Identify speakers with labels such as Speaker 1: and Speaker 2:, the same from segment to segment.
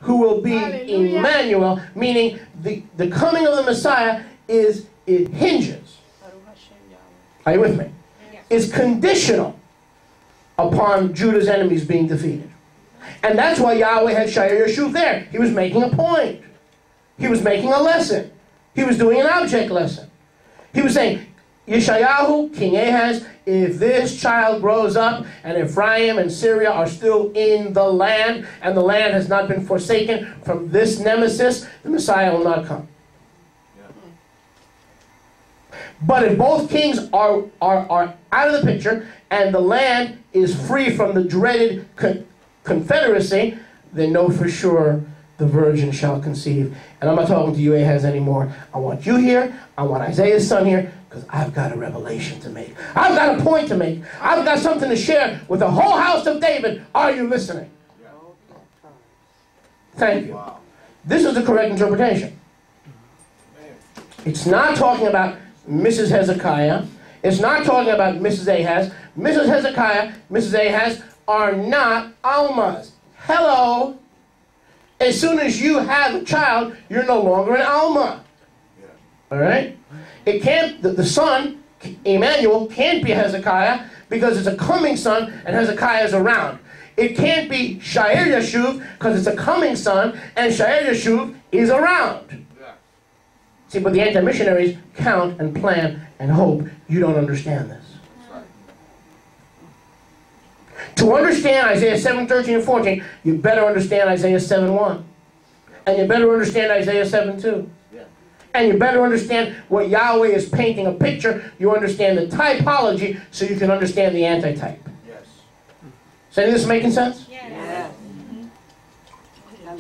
Speaker 1: who will be Emmanuel, meaning the coming of the Messiah it hinges. Are you with me? Is conditional upon Judah's enemies being defeated. And that's why Yahweh had Sha'ir Yashuv there. He was making a point. He was making a lesson. He was doing an object lesson. He was saying, Yeshayahu, King Ahaz, if this child grows up and Ephraim and Syria are still in the land and the land has not been forsaken from this nemesis, the Messiah will not come. But if both kings are out of the picture and the land is free from the dreaded confederacy, then know for sure the virgin shall conceive. And I'm not talking to you, Ahaz, anymore. I want you here. I want Isaiah's son here, because I've got a revelation to make. I've got a point to make. I've got something to share with the whole house of David. Are you listening? Thank you. This is the correct interpretation. It's not talking about Mrs. Hezekiah. It's not talking about Mrs. Ahaz. Mrs. Hezekiah, Mrs. Ahaz are not Almahs. Hello. As soon as you have a child, you're no longer an Almah. All right? It can't, the son, Emmanuel, can't be Hezekiah because it's a coming son and Hezekiah is around. It can't be Sha'ir Yashuv because it's a coming son and Sha'ir Yashuv is around. See, but the anti-missionaries count and plan and hope you don't understand this. To understand Isaiah 7:13 and 14, you better understand Isaiah 7:1. And you better understand Isaiah 7:2. And you better understand what Yahweh is painting a picture. You understand the typology so you can understand the antitype. Yes. Is any of this making sense? Yes.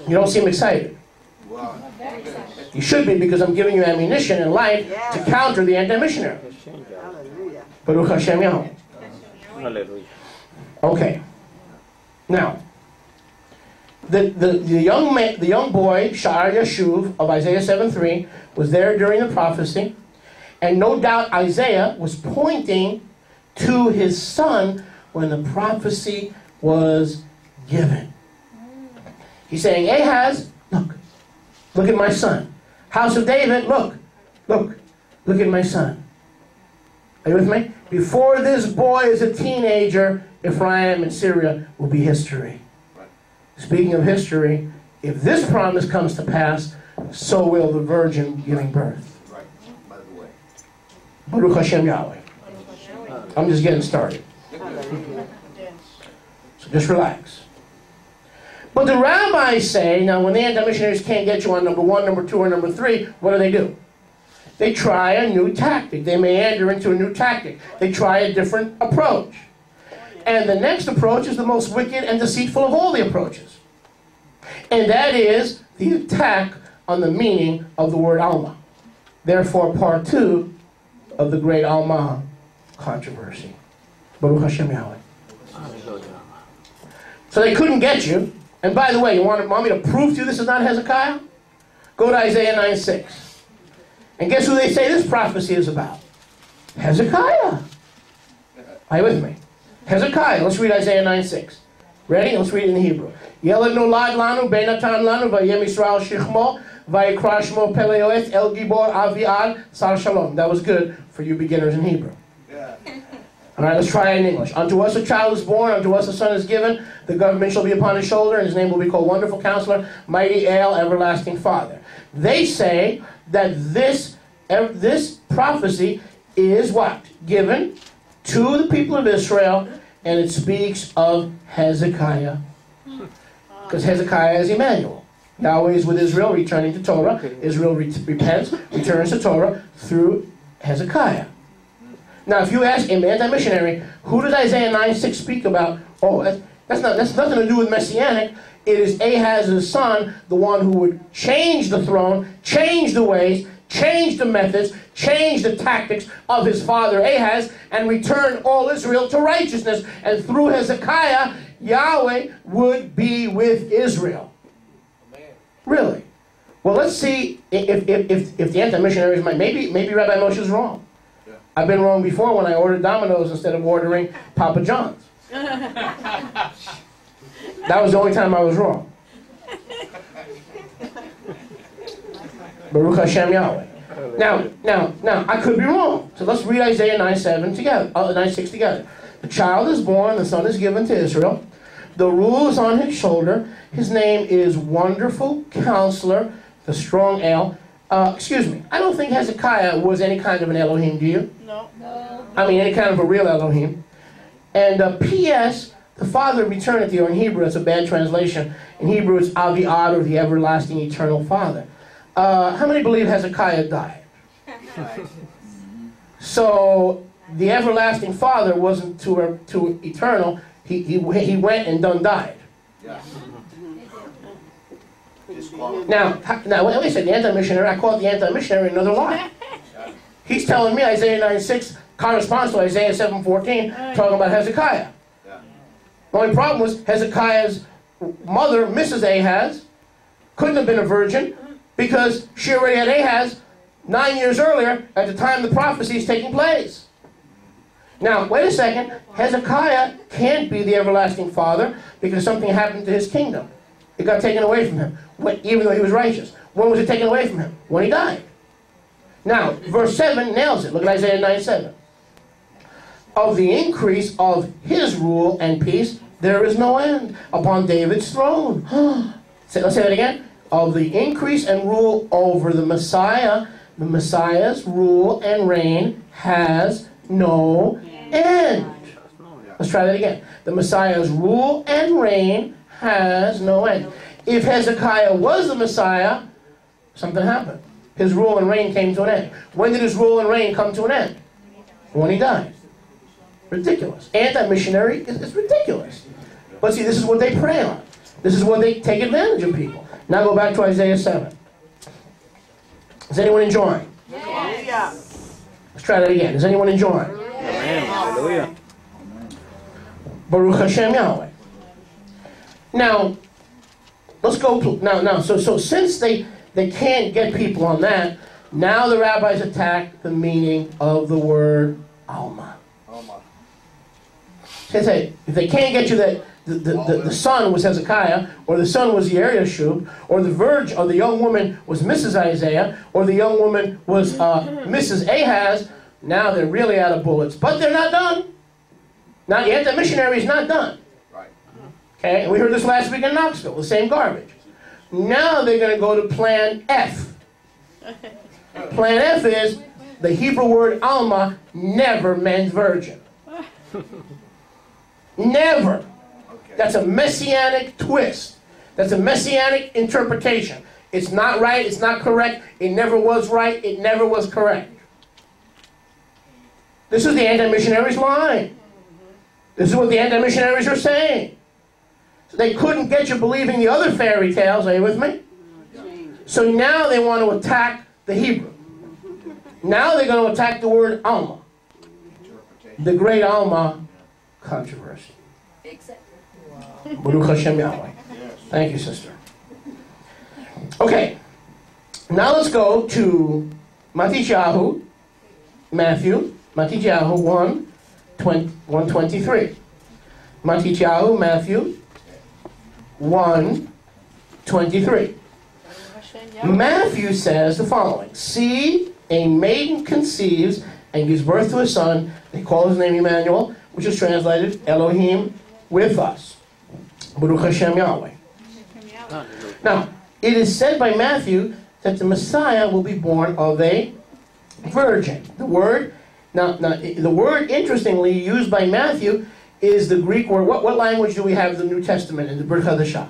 Speaker 1: You don't seem excited. Wow. You should be, because I'm giving you ammunition and light to counter the anti-missionary. Baruch Hashem Yahweh. Hallelujah. Okay. Now, the young boy, Sha'ar Yashuv, of Isaiah 7:3, was there during the prophecy. And no doubt Isaiah was pointing to his son when the prophecy was given. He's saying, Ahaz, look at my son. House of David, look at my son. Are you with me? Before this boy is a teenager, Ephraim and Syria will be history. Speaking of history, if this promise comes to pass, so will the virgin giving birth. Right. By the way. Baruch Hashem Yahweh. I'm just getting started. So just relax. But the rabbis say, now when the anti-missionaries can't get you on number 1, number 2, or number 3, what do? They try a new tactic. They meander into a new tactic. They try a different approach. And the next approach is the most wicked and deceitful of all the approaches. And that is the attack on the meaning of the word Almah. Therefore, part 2 of the Great Almah Controversy. Baruch Hashem Yahweh. So they couldn't get you. And by the way, you want me to prove to you this is not Hezekiah? Go to Isaiah 9:6. And guess who they say this prophecy is about? Hezekiah. Are you with me? Hezekiah. Let's read Isaiah 9:6. Ready? Let's read it in Hebrew. Yelad nolad lanu benatan lanu vayem Yisrael shichmo vayikra shmo peleoet el gibor aviad sar shalom. That was good for you beginners in Hebrew. Yeah. All right, let's try it in English. Unto us a child is born, unto us a son is given. The government shall be upon his shoulder, and his name will be called Wonderful Counselor, Mighty El, Everlasting Father. They say that this prophecy is what? Given to the people of Israel, and it speaks of Hezekiah. Because Hezekiah is Emmanuel. Yahweh is with Israel, returning to Torah. Israel repents, returns to Torah through Hezekiah. Now, if you ask an anti-missionary, who does Isaiah 9:6 speak about? Oh, that's nothing to do with Messianic. It is Ahaz's son, the one who would change the throne, change the ways, change the methods, change the tactics of his father Ahaz, and return all Israel to righteousness. And through Hezekiah, Yahweh would be with Israel. Really? Well, let's see if the anti-missionaries might. Maybe Rabbi Moshe is wrong. I've been wrong before when I ordered Domino's instead of ordering Papa John's. That was the only time I was wrong. Baruch Hashem Yahweh. Now, I could be wrong. So let's read Isaiah 9:7 together, 9:6 together. The child is born, the son is given to Israel. The rule is on his shoulder. His name is Wonderful Counselor, the Strong El. Excuse me. I don't think Hezekiah was any kind of an Elohim, do you?
Speaker 2: No.
Speaker 1: I mean, any kind of a real Elohim. And P.S., the Father of eternity, or in Hebrew, it's a bad translation. In Hebrew, it's Aviad, or the everlasting eternal Father. How many believe Hezekiah died? So, the everlasting Father wasn't to eternal. He went and done died.
Speaker 3: Yeah.
Speaker 1: Now, wait a second, the anti-missionary, I call it the anti-missionary another lie. He's telling me Isaiah 9:6 corresponds to Isaiah 7:14, talking about Hezekiah. The only problem was Hezekiah's mother, Mrs. Ahaz, couldn't have been a virgin because she already had Ahaz 9 years earlier at the time the prophecy is taking place. Now, wait a second. Hezekiah can't be the everlasting Father because something happened to his kingdom. It got taken away from him, even though he was righteous. When was it taken away from him? When he died. Now, verse 7 nails it. Look at Isaiah 9:7. Of the increase of his rule and peace, there is no end upon David's throne. Let's say that again. Of the increase and rule over the Messiah's rule and reign has no end. Let's try that again. The Messiah's rule and reign has no end. If Hezekiah was the Messiah, something happened. His rule and reign came to an end. When did his rule and reign come to an end? When he died. Ridiculous. Anti-missionary is ridiculous. But see, this is what they prey on. This is what they take advantage of people. Now go back to Isaiah 7. Is anyone enjoying?
Speaker 2: Yes.
Speaker 1: Let's try that again. Is anyone enjoying?
Speaker 3: Amen. Hallelujah.
Speaker 1: Baruch Hashem Yahweh. Now, let's go to, so since they can't get people on that, now the rabbis attack the meaning of the word Almah. Say, if they can't get you that the son was Hezekiah, or the son was Yahushua, or the virgin, or the young woman was Mrs. Isaiah, or the young woman was Mrs. Ahaz, now they're really out of bullets. But they're not done. Now the anti-missionary is not done.
Speaker 3: Right.
Speaker 1: Okay, and we heard this last week in Knoxville, the same garbage. Now they're going to go to Plan F. Plan F is the Hebrew word Alma never meant virgin. Never.
Speaker 3: Okay.
Speaker 1: That's a messianic twist. That's a messianic interpretation. It's not right, it's not correct, it never was right, it never was correct. This is the anti-missionaries' line. This is what the anti-missionaries are saying. So they couldn't get you believing the other fairy tales, are you with me? So now they want to attack the Hebrew. Now they're going to attack the word Almah. The Great Almah Controversy. Baruch Hashem Yahweh. Thank you, sister. Okay. Now let's go to Matthew, Matthew 1:23. Matthew 1:23. Matthew says the following: See, a maiden conceives and gives birth to a son. They call his name Emmanuel, which is translated Elohim with us. Baruch Hashem Yahweh. Now, it is said by Matthew that the Messiah will be born of a virgin. The word, the word, interestingly, used by Matthew is the Greek word. What language do we have the New Testament in, the Brit Hadashah?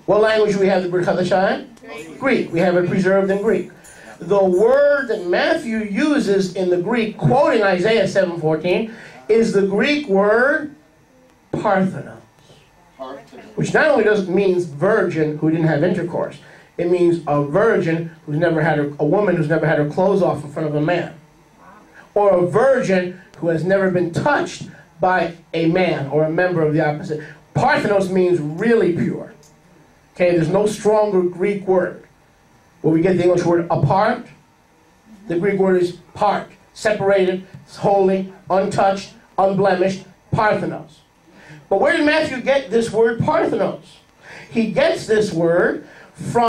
Speaker 1: What language do we have the Brit Hadashah in? Greek. We have it preserved in Greek. The word that Matthew uses in the Greek, quoting Isaiah 7:14, is the Greek word Parthenos, which not only means virgin who didn't have intercourse, it means a virgin who's never had a woman who's never had her clothes off in front of a man, or a virgin who has never been touched by a man or a member of the opposite. Parthenos means really pure. Okay, there's no stronger Greek word. Where we get the English word apart, the Greek word is part, separated, holy, untouched, unblemished, Parthenos. But where did Matthew get this word Parthenos? He gets this word from